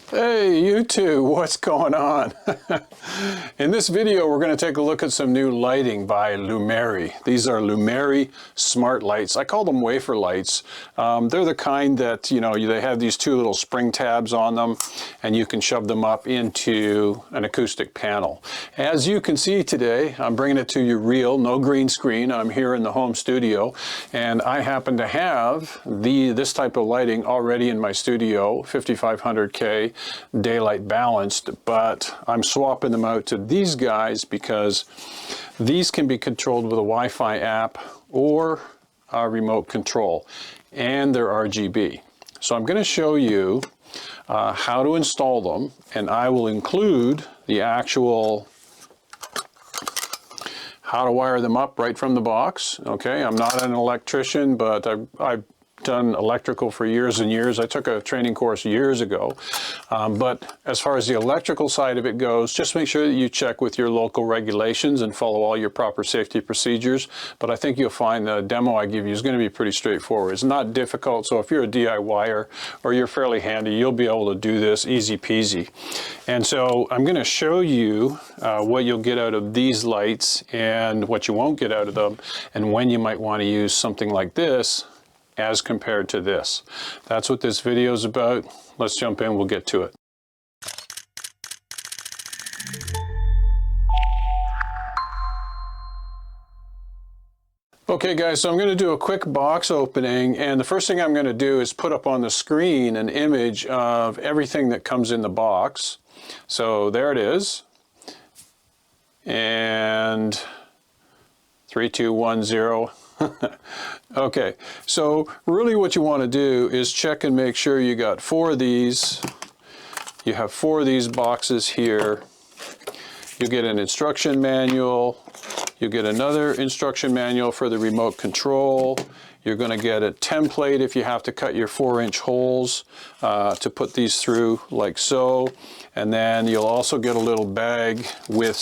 Hey, you two, what's going on? In this video, we're going to take a look at some new lighting by Lumary. These are Lumary Smart Lights. I call them wafer lights. They're the kind that, you know, they have these two little spring tabs on them, and you can shove them up into an acoustic panel. As you can see today, I'm bringing it to you real, no green screen. I'm here in the home studio, and I happen to have this type of lighting already in my studio, 5500K. Daylight balanced, but I'm swapping them out to these guys because these can be controlled with a Wi-Fi app or a remote control, and they're RGB. So I'm going to show you how to install them, and I will include the actual how to wire them up right from the box. Okay, I'm not an electrician, but I've done electrical for years and years. I took a training course years ago. But as far as the electrical side of it goes, just make sure that you check with your local regulations and follow all your proper safety procedures. But I think you'll find the demo I give you is going to be pretty straightforward. It's not difficult, so if you're a DIYer or you're fairly handy, you'll be able to do this easy peasy. And so I'm going to show you what you'll get out of these lights and what you won't get out of them, and when you might want to use something like this as compared to this. That's what this video is about. Let's jump in, we'll get to it. Okay guys, so I'm going to do a quick box opening, and the first thing I'm going to do is put up on the screen an image of everything that comes in the box. So there it is. And 3, 2, 1, 0. Okay, so really what you want to do is check and make sure you got 4 of these. You have 4 of these boxes here. You get an instruction manual. You get another instruction manual for the remote control. You're going to get a template if you have to cut your 4-inch holes to put these through like so. And then you'll also get a little bag with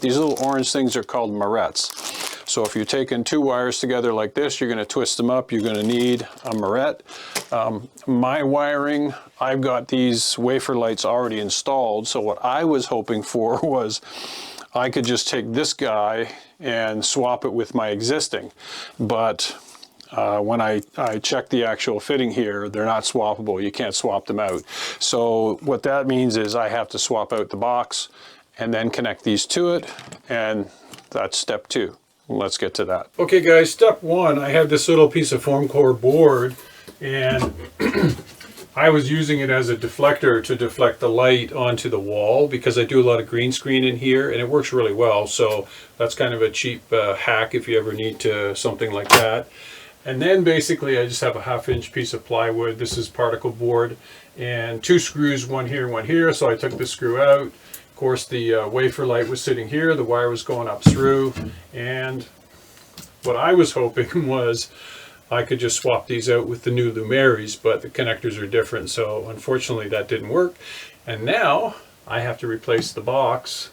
these little orange things are called morettes. So if you're taking 2 wires together like this, you're going to twist them up. You're going to need a moret. My wiring, I've got these wafer lights already installed. So what I was hoping for was I could just take this guy and swap it with my existing. But when I check the actual fitting here, they're not swappable. You can't swap them out. So what that means is I have to swap out the box and then connect these to it, and that's step 2. Let's get to that. Okay guys, step 1, I have this little piece of foam core board, and I was using it as a deflector to deflect the light onto the wall because I do a lot of green screen in here, and it works really well. So that's kind of a cheap hack if you ever need something like that. And then basically I just have a 1/2-inch piece of plywood. This is particle board, and 2 screws, one here, one here. So I took the screw out. Of course, the wafer light was sitting here. The wire was going up through. And what I was hoping was I could just swap these out with the new Lumarys, but the connectors are different. So unfortunately that didn't work. And now I have to replace the box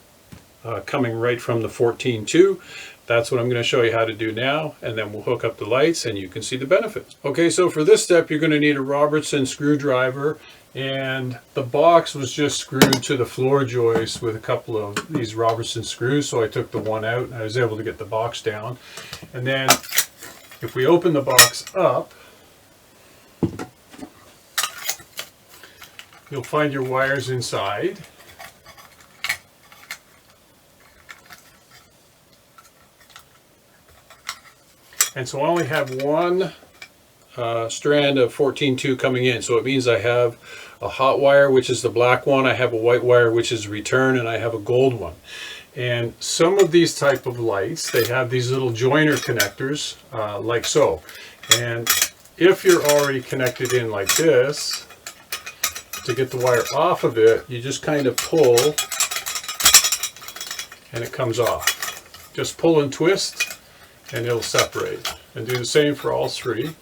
coming right from the 14.2. That's what I'm going to show you how to do now, and then we'll hook up the lights and you can see the benefits. Okay, so for this step you're going to need a Robertson screwdriver, and the box was just screwed to the floor joist with a couple of these Robertson screws, so I took the one out and I was able to get the box down. And then if we open the box up, you'll find your wires inside. And so I only have one strand of 14.2 coming in. So it means I have a hot wire, which is the black one. I have a white wire, which is return, and I have a gold one. And some of these type of lights, they have these little joiner connectors like so. And if you're already connected in like this, to get the wire off of it, you just kind of pull and it comes off. Just pull and twist and it'll separate. And do the same for all 3.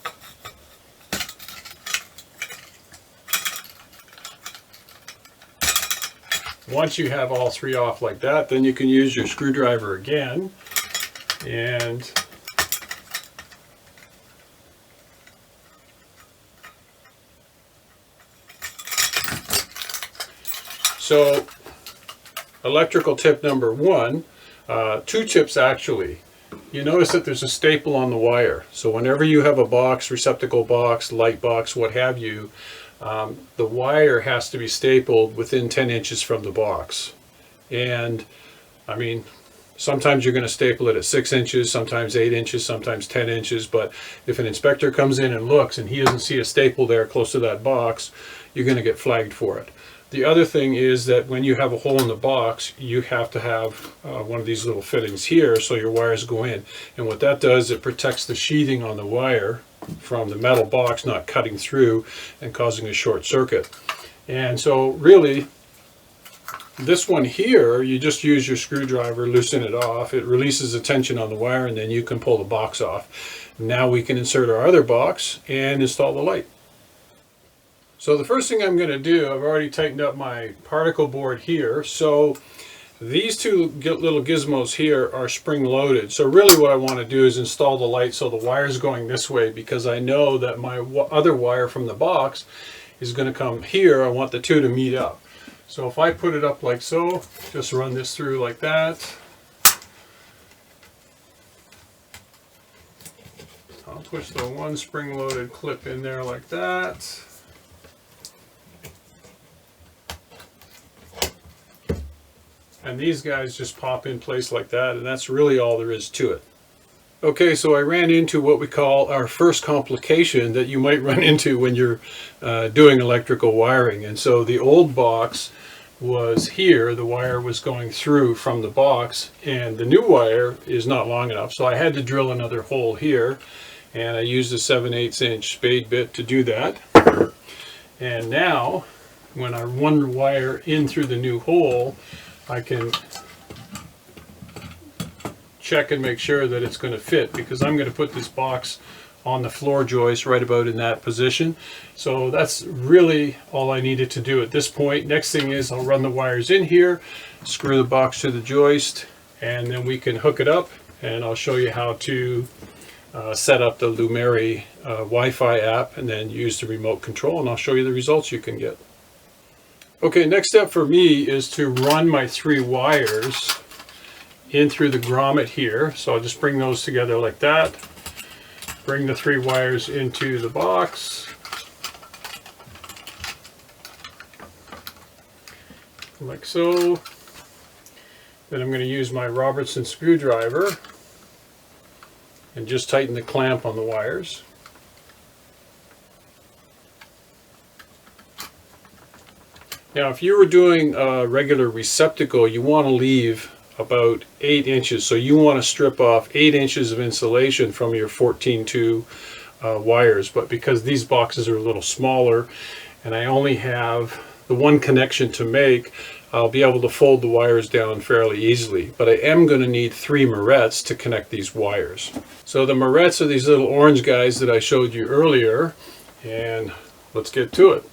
Once you have all 3 off like that, then you can use your screwdriver again and So electrical tip number one, two tips actually. You notice that there's a staple on the wire. So whenever you have a box, receptacle box, light box, what have you, the wire has to be stapled within 10 inches from the box. And I mean, sometimes you're going to staple it at 6 inches, sometimes 8 inches, sometimes 10 inches. But if an inspector comes in and looks and he doesn't see a staple there close to that box, you're going to get flagged for it. The other thing is that when you have a hole in the box, you have to have one of these little fittings here so your wires go in. And what that does, it protects the sheathing on the wire from the metal box not cutting through and causing a short circuit. And so really, this one here, you just use your screwdriver, loosen it off, it releases the tension on the wire, and then you can pull the box off. Now we can insert our other box and install the light. So the first thing I'm going to do, I've already tightened up my particle board here. So these two little gizmos here are spring loaded. So really what I want to do is install the light so the wire's going this way, because I know that my other wire from the box is going to come here. I want the two to meet up. So if I put it up like so, just run this through like that. I'll push the one spring loaded clip in there like that. And these guys just pop in place like that, and that's really all there is to it. Okay, so I ran into what we call our first complication that you might run into when you're doing electrical wiring. And so the old box was here, the wire was going through from the box, and the new wire is not long enough. So I had to drill another hole here, and I used a 7/8 inch spade bit to do that. And now, when I run the wire in through the new hole, I can check and make sure that it's going to fit, because I'm going to put this box on the floor joist right about in that position. So that's really all I needed to do at this point. Next thing is I'll run the wires in here, screw the box to the joist, and then we can hook it up, and I'll show you how to set up the Lumary Wi-Fi app and then use the remote control, and I'll show you the results you can get. Okay, next step for me is to run my 3 wires in through the grommet here. So I'll just bring those together like that. Bring the 3 wires into the box. Like so. Then I'm going to use my Robertson screwdriver and just tighten the clamp on the wires. Now, if you were doing a regular receptacle, you want to leave about 8 inches. So you want to strip off 8 inches of insulation from your 14-2 wires. But because these boxes are a little smaller and I only have the one connection to make, I'll be able to fold the wires down fairly easily. But I am going to need 3 morettes to connect these wires. So the morettes are these little orange guys that I showed you earlier. And let's get to it.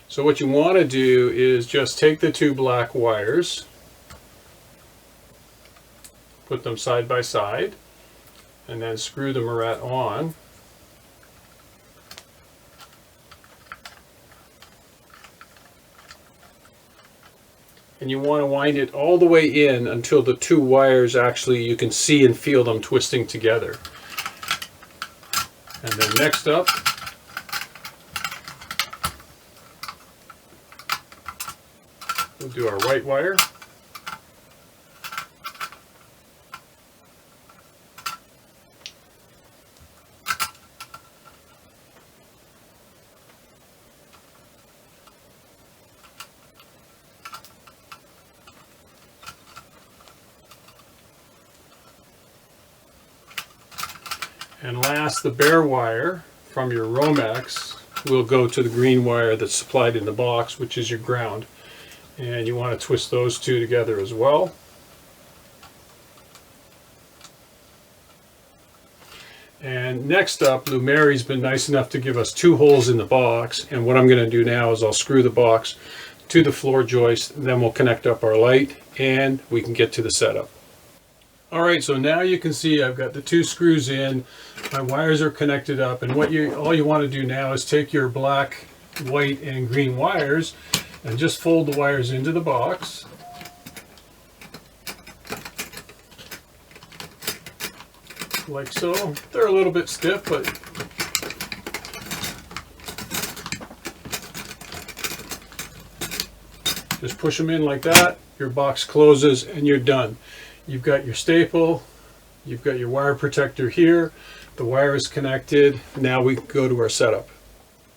So what you want to do is just take the 2 black wires, put them side by side, and then screw the moret on. And you want to wind it all the way in until the 2 wires actually, you can see and feel them twisting together. And then next up, we'll do our white wire. And last, the bare wire from your Romex will go to the green wire that's supplied in the box, which is your ground. And you want to twist those 2 together as well. And next up, Lumary's been nice enough to give us 2 holes in the box. And what I'm going to do now is I'll screw the box to the floor joist, then we'll connect up our light and we can get to the setup. All right, so now you can see I've got the 2 screws in, my wires are connected up, and all you want to do now is take your black, white, and green wires and just fold the wires into the box. Like so. They're a little bit stiff, but just push them in like that, your box closes, and you're done. You've got your staple, you've got your wire protector here, the wire is connected. Now we can go to our setup.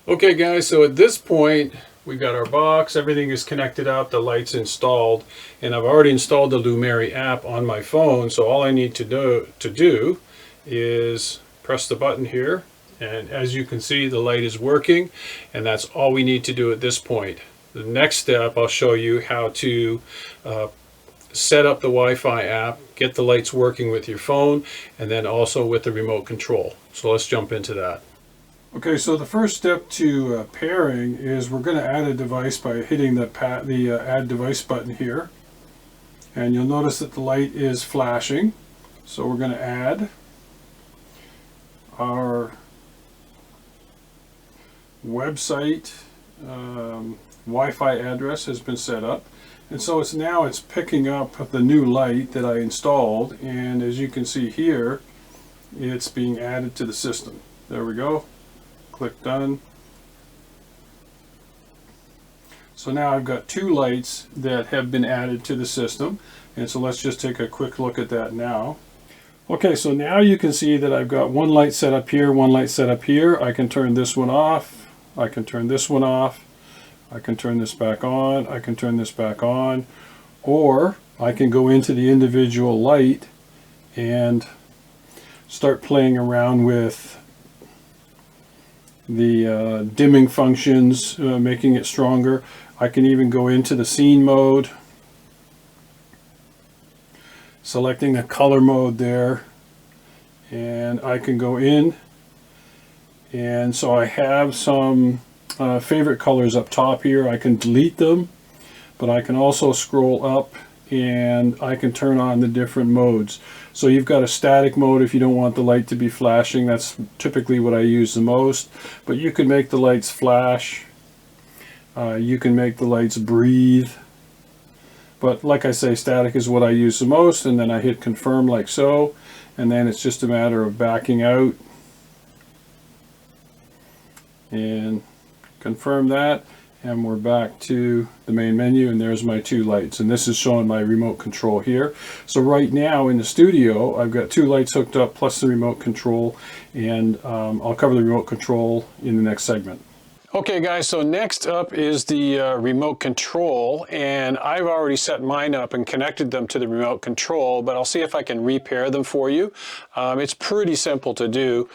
Okay guys, so at this point we got our box, everything is connected up, the light's installed, and I've already installed the Lumary app on my phone, so all I need to do is press the button here, and as you can see the light is working, and that's all we need to do at this point. The next step, I'll show you how to set up the Wi-Fi app, get the lights working with your phone, and then also with the remote control. So let's jump into that. Okay, so the first step to pairing is we're going to add a device by hitting the add device button here. And you'll notice that the light is flashing. So we're going to add our website Wi-Fi address has been set up, and so it's picking up the new light that I installed, and as you can see here, it's being added to the system. There we go. Click done. So now I've got 2 lights that have been added to the system, and so let's just take a quick look at that now. Okay, so now you can see that I've got 1 light set up here, 1 light set up here. I can turn this one off, I can turn this one off, I can turn this back on, I can turn this back on, or I can go into the individual light and start playing around with the dimming functions, making it stronger. I can even go into the scene mode, selecting a color mode there, and I can go in, and so I have some favorite colors up top here. I can delete them, but I can also scroll up and I can turn on the different modes. So you've got a static mode if you don't want the light to be flashing. That's typically what I use the most, but you can make the lights flash, you can make the lights breathe, but like I say, static is what I use the most, and then I hit confirm like so, and then it's just a matter of backing out and confirm that, and we're back to the main menu, and there's my 2 lights, and this is showing my remote control here. So right now in the studio I've got 2 lights hooked up plus the remote control, and I'll cover the remote control in the next segment. Okay guys, so next up is the remote control, and I've already set mine up and connected them to the remote control, but I'll see if I can repair them for you. It's pretty simple to do.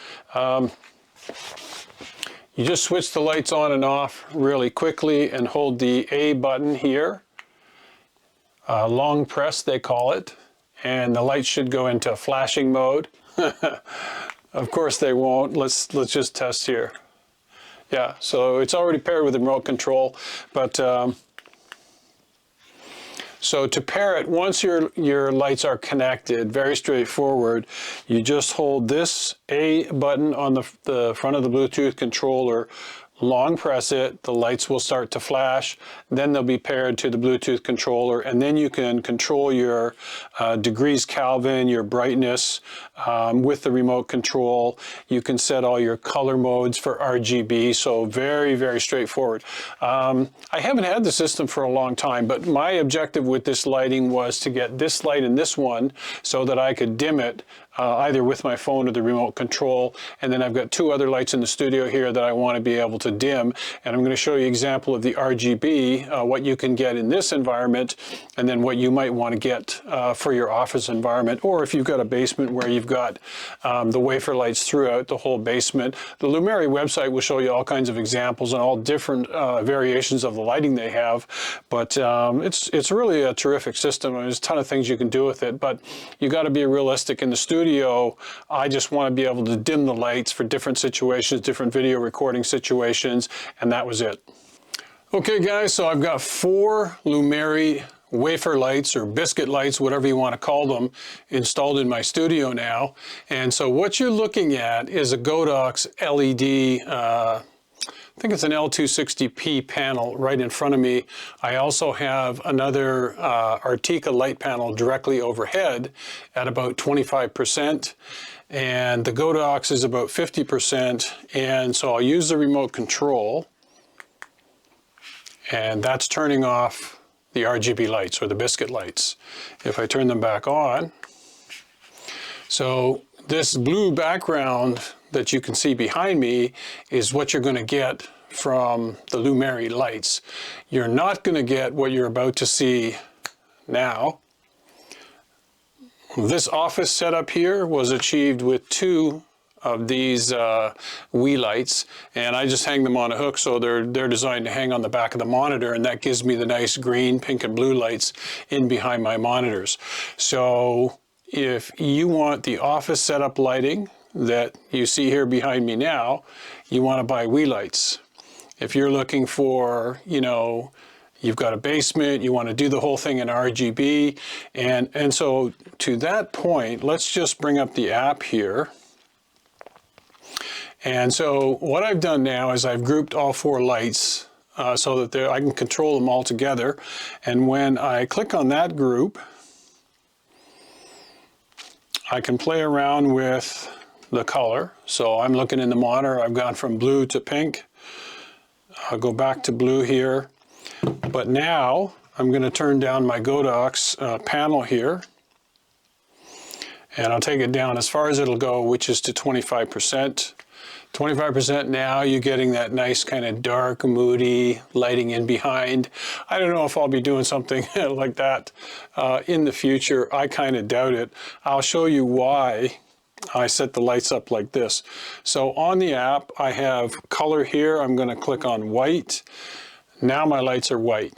You just switch the lights on and off really quickly and hold the A button here. Long press they call it, and the lights should go into flashing mode. Of course they won't. Let's just test here. Yeah, so it's already paired with the remote control, but so to pair it, once your lights are connected, very straightforward, you just hold this A button on the front of the Bluetooth controller, long press it, the lights will start to flash, then they'll be paired to the Bluetooth controller, and then you can control your degrees Kelvin, your brightness with the remote control. You can set all your color modes for RGB, so very, very straightforward. I haven't had the system for a long time, but my objective with this lighting was to get this light and this one so that I could dim it either with my phone or the remote control, and then I've got 2 other lights in the studio here that I want to be able to dim, and I'm going to show you an example of the RGB, what you can get in this environment, and then what you might want to get for your office environment, or if you've got a basement where you've got the wafer lights throughout the whole basement. The Lumary website will show you all kinds of examples and all different variations of the lighting they have, but it's really a terrific system. There's a ton of things you can do with it, but you got to be realistic. In the studio, I just want to be able to dim the lights for different situations, different video recording situations, and that was it. Okay guys, so I've got 4 Lumary wafer lights or biscuit lights, whatever you want to call them, installed in my studio now. And so what you're looking at is a Godox LED, I think it's an L260p panel right in front of me. I also have another Artica light panel directly overhead at about 25%. And the Godox is about 50%. And so I'll use the remote control. And that's turning off the RGB lights or the biscuit lights. If I turn them back on, so this blue background that you can see behind me is what you're going to get from the Lumary lights. You're not going to get what you're about to see now. This office setup here was achieved with 2 of these Wii lights, and I just hang them on a hook, so they're designed to hang on the back of the monitor, and that gives me the nice green, pink, and blue lights in behind my monitors. So if you want the office setup lighting that you see here behind me now, you want to buy Wii lights. If you're looking for, you know, you've got a basement, you want to do the whole thing in RGB, and so to that point, let's just bring up the app here. And so what I've done now is I've grouped all 4 lights so that I can control them all together. And when I click on that group, I can play around with the color. So I'm looking in the monitor, I've gone from blue to pink. I'll go back to blue here. But now I'm going to turn down my Godox panel here. And I'll take it down as far as it'll go, which is to 25%. 25% now, you're getting that nice kind of dark, moody lighting in behind. I don't know if I'll be doing something like that in the future. I kind of doubt it. I'll show you why I set the lights up like this. So on the app, I have color here. I'm going to click on white. Now my lights are white.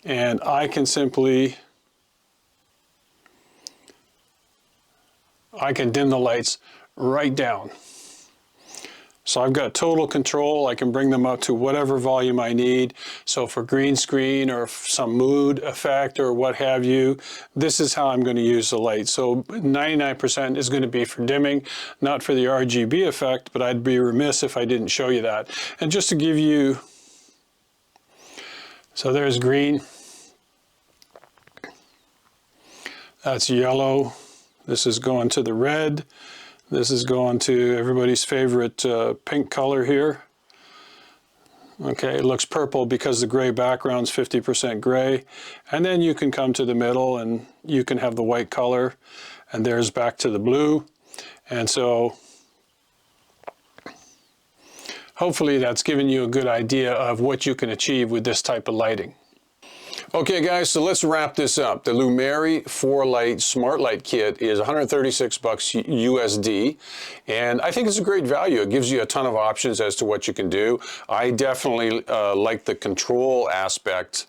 And I can simply, I can dim the lights right down. So I've got total control. I can bring them up to whatever volume I need. So for green screen or some mood effect or what have you, this is how I'm going to use the light. So 99% is going to be for dimming, not for the RGB effect, but I'd be remiss if I didn't show you that. And just to give you, so there's green, that's yellow, this is going to the red. This is going to everybody's favorite pink color here. Okay, it looks purple because the gray background's 50% gray. And then you can come to the middle and you can have the white color. And there's back to the blue. And so hopefully that's given you a good idea of what you can achieve with this type of lighting. Okay guys, so let's wrap this up. The Lumary 4-light Smart Light Kit is 136 bucks USD, and I think it's a great value. It gives you a ton of options as to what you can do. I definitely like the control aspect,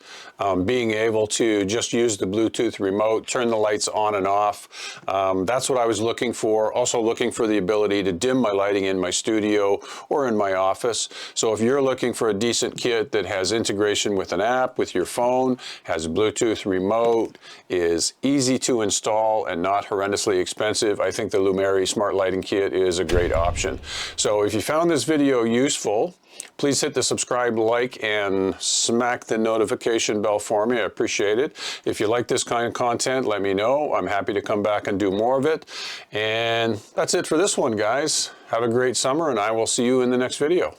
being able to just use the Bluetooth remote, turn the lights on and off. That's what I was looking for. Also looking for the ability to dim my lighting in my studio or in my office. So if you're looking for a decent kit that has integration with an app, with your phone, has a Bluetooth remote, is easy to install and not horrendously expensive, I think the Lumary Smart Lighting Kit is a great option. So if you found this video useful, please hit the subscribe, like, and smack the notification bell for me. I appreciate it. If you like this kind of content, let me know. I'm happy to come back and do more of it. And that's it for this one, guys. Have a great summer, and I will see you in the next video.